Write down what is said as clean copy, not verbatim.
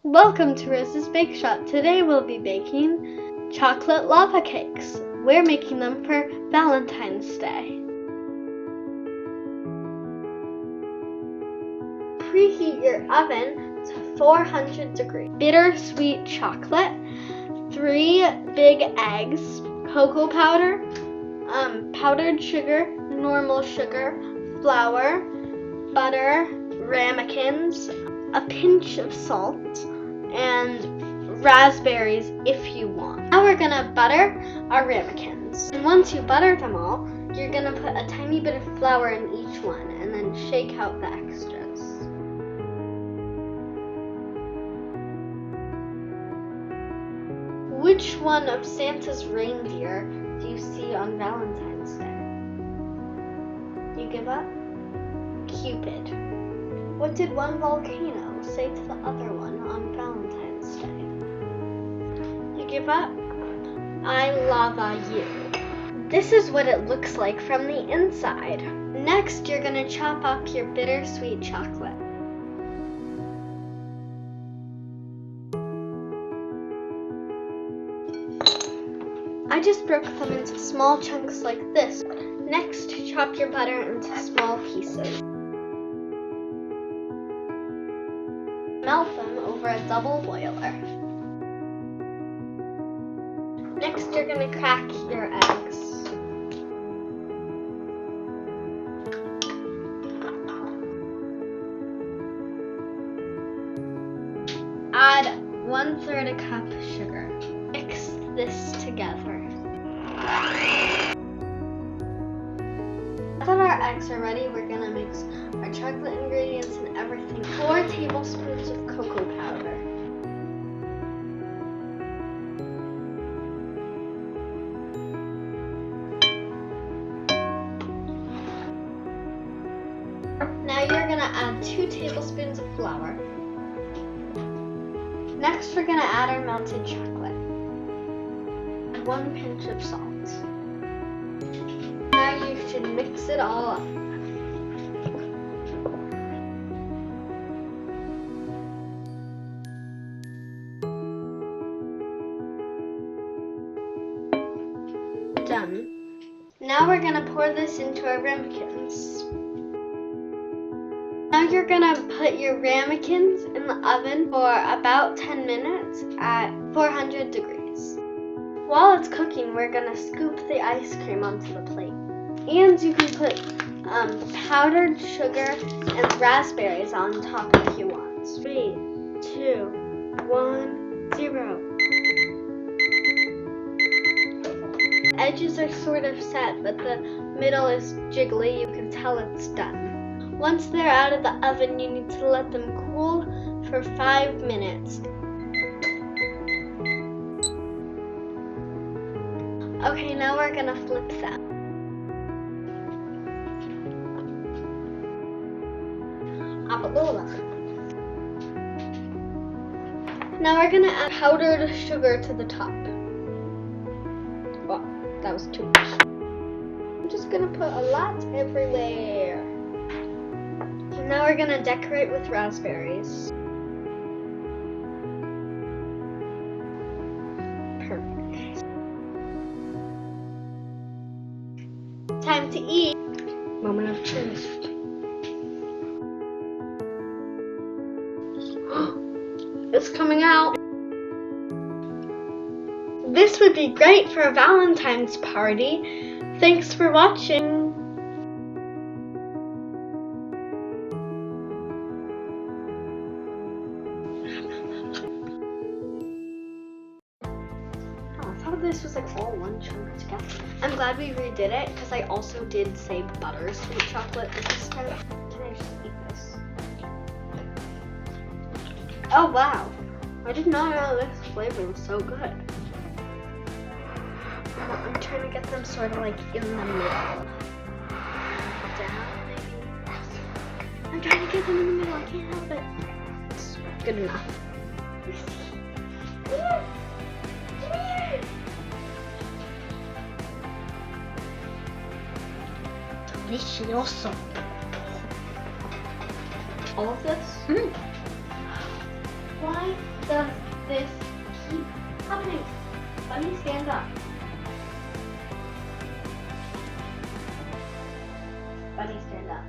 Welcome to Rose's Bake Shop. Today we'll be baking chocolate lava cakes. We're making them for Valentine's Day. Preheat your oven to 400 degrees. Bittersweet chocolate, 3 big eggs, cocoa powder, powdered sugar, normal sugar, flour, butter, ramekins, a pinch of salt, and raspberries if you want. Now we're gonna butter our ramekins. And once you butter them all, you're gonna put a tiny bit of flour in each one and then shake out the extras. Which one of Santa's reindeer do you see on Valentine's Day? You give up? Cupid. What did one volcano say to the other one on Valentine's Day? You give up? I lava you. This is what it looks like from the inside. Next, you're gonna chop up your bittersweet chocolate. I just broke them into small chunks like this. Next, chop your butter into small pieces. Melt them over a double boiler. Next, you're going to crack your eggs. Add 1/3 a cup sugar. Mix this together. Now that our eggs are ready, we're going to mix our chocolate ingredients and everything. 4 tablespoons of cocoa powder. Now you're going to add 2 tablespoons of flour. Next, we're going to add our melted chocolate. And 1 pinch of salt. Now you should mix it all up. Done. Now we're gonna pour this into our ramekins. Now you're gonna put your ramekins in the oven for about 10 minutes at 400 degrees. While it's cooking, we're gonna scoop the ice cream onto the plate. And you can put powdered sugar and raspberries on top if you want. 3, 2, 1, 0. Edges are sort of set, but the middle is jiggly. You can tell it's done. Once they're out of the oven, you need to let them cool for 5 minutes. Okay, now we're gonna flip them. Now we're gonna add powdered sugar to the top. Well, that was too much. I'm just gonna put a lot everywhere. And now we're gonna decorate with raspberries. Perfect. Time to eat. Moment of truth. It's coming out. This would be great for a Valentine's party. Thanks for watching. Oh, I thought this was like all one chunk together. I'm glad we redid it because I also did say buttersweet chocolate this time. Can I just eat this? Oh wow, I did not know this flavor was so good. I'm trying to get them sort of like in the middle. Down maybe. I'm trying to get them in the middle, I can't help it. It's good enough. Delicioso. All of this? Why does this keep happening? Bunny, stand up. Bunny, stand up.